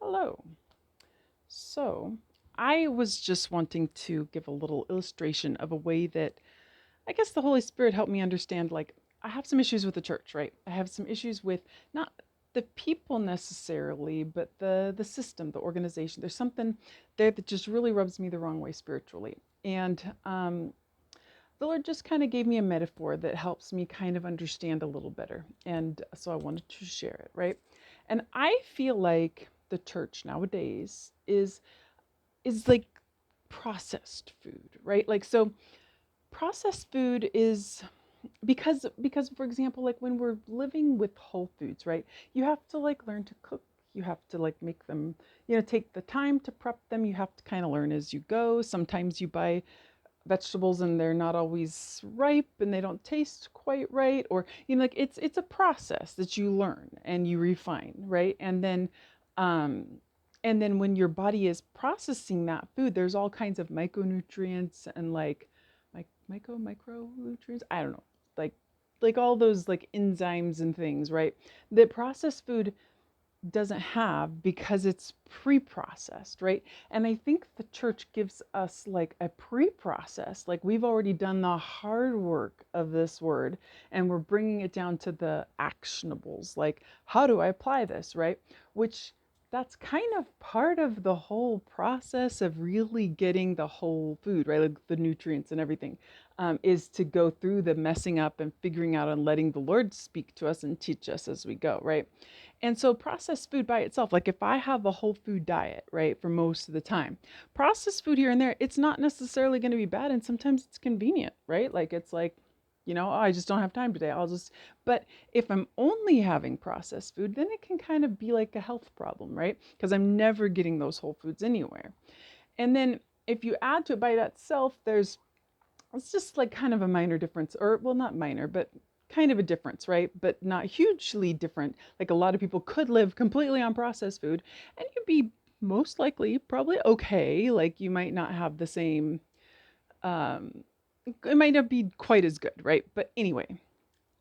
Hello. So, I was just wanting to give a little illustration of a way that I guess the Holy Spirit helped me understand. Like, I have some issues with the church, right? I have some issues with not the people necessarily, but the system, the organization. There's something there that just really rubs me the wrong way spiritually. And the Lord just kind of gave me a metaphor that helps me kind of understand a little better. And so I wanted to share it, right? And I feel like the church nowadays is like processed food, right? Like so processed food is because for example, like when we're living with whole foods, right? You have to like learn to cook. You have to like make them, take the time to prep them. You have to kind of learn as you go. Sometimes you buy vegetables and they're not always ripe and they don't taste quite right, or like it's a process that you learn and you refine, right? Um and then when your body is processing that food, there's all kinds of micronutrients and like micronutrients, I don't know, like all those like enzymes and things, right? That processed food doesn't have because it's pre-processed, right? And I think the church gives us like a pre-process, like we've already done the hard work of this word and we're bringing it down to the actionables, like how do I apply this, right? Which that's kind of part of the whole process of really getting the whole food, right? Like the nutrients and everything, is to go through the messing up and figuring out and letting the Lord speak to us and teach us as we go, right? And so processed food by itself, like if I have a whole food diet, right, for most of the time, processed food here and there, it's not necessarily going to be bad. And sometimes it's convenient, right? Like it's like, oh, I just don't have time today. But if I'm only having processed food, then it can kind of be like a health problem, right? Because I'm never getting those whole foods anywhere. And then if you add to it by itself, it's just like kind of a minor difference, or well, not minor, but kind of a difference, right? But not hugely different. Like a lot of people could live completely on processed food and you'd be most likely probably okay. Like you might not have the same, um, it might not be quite as good, right? But anyway,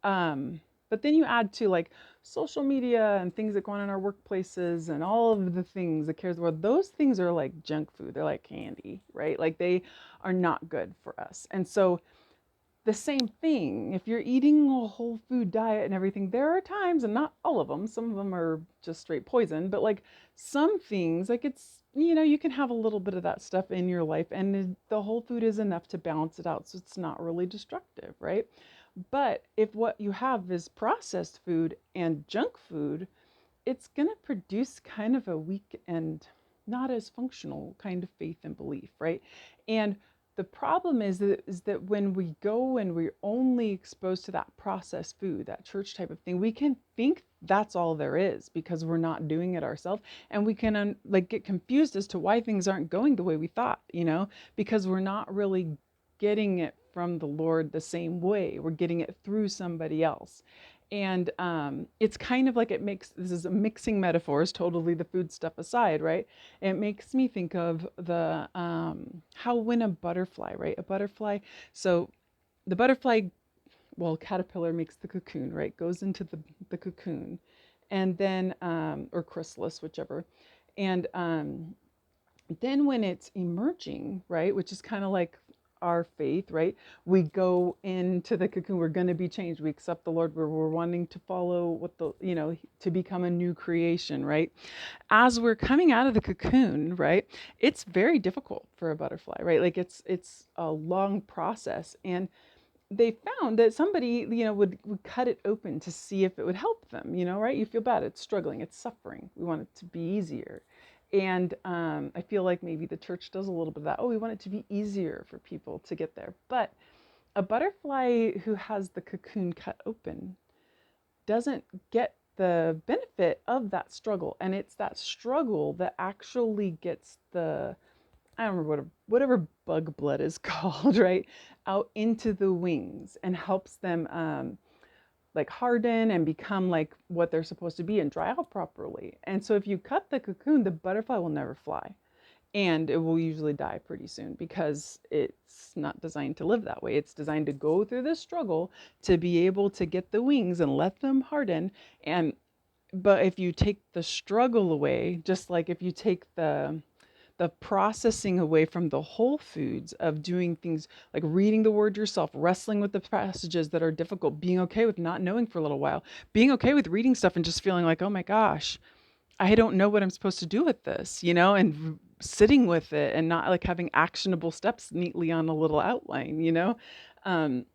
um, but then you add to like social media and things that go on in our workplaces and all of the things that cares about, those things are like junk food. They're like candy, right? Like they are not good for us. And so the same thing, if you're eating a whole food diet and everything, there are times, and not all of them, some of them are just straight poison, but like some things, like you can have a little bit of that stuff in your life and the whole food is enough to balance it out. So it's not really destructive, right? But if what you have is processed food and junk food, it's going to produce kind of a weak and not as functional kind of faith and belief, right? And the problem is that when we go and we're only exposed to that processed food, that church type of thing, we can think that's all there is because we're not doing it ourselves, and we can like get confused as to why things aren't going the way we thought, because we're not really getting it from the Lord the same way. We're getting it through somebody else. And it's kind of like this is a mixing metaphors, totally the food stuff aside, right? It makes me think of the how when a butterfly, right? A butterfly, so the butterfly, well, caterpillar makes the cocoon, right? Goes into the cocoon, and then or chrysalis, whichever. And then when it's emerging, right, which is kind of like our faith, right? We go into the cocoon. We're going to be changed. We accept the Lord. We're wanting to follow to become a new creation, right? As we're coming out of the cocoon, right? It's very difficult for a butterfly, right? Like it's a long process, and they found that somebody, would cut it open to see if it would help them, right? You feel bad. It's struggling. It's suffering. We want it to be easier. And I feel like maybe the church does a little bit of that. Oh, we want it to be easier for people to get there. But a butterfly who has the cocoon cut open doesn't get the benefit of that struggle. And it's that struggle that actually gets I don't remember whatever bug blood is called, right, out into the wings and helps them like harden and become like what they're supposed to be and dry out properly. And so if you cut the cocoon, the butterfly will never fly. And it will usually die pretty soon because it's not designed to live that way. It's designed to go through this struggle to be able to get the wings and let them harden. And But if you take the struggle away, just like if you take the processing away from the whole foods of doing things like reading the word yourself, wrestling with the passages that are difficult, being okay with not knowing for a little while, being okay with reading stuff and just feeling like, oh my gosh, I don't know what I'm supposed to do with this, and sitting with it and not like having actionable steps neatly on a little outline. Um,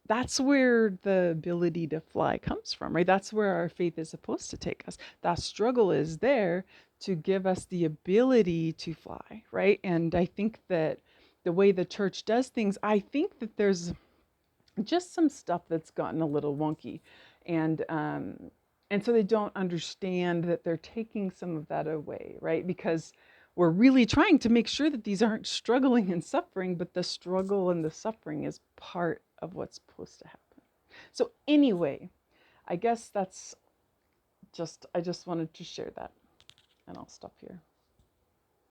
that's where the ability to fly comes from, right? That's where our faith is supposed to take us. That struggle is there to give us the ability to fly, right? And I think that the way the church does things, I think that there's just some stuff that's gotten a little wonky, and um, and so they don't understand that they're taking some of that away, right? Because we're really trying to make sure that these aren't struggling and suffering, but the struggle and the suffering is part of what's supposed to happen. So anyway, I guess that's I just wanted to share that, and I'll stop here.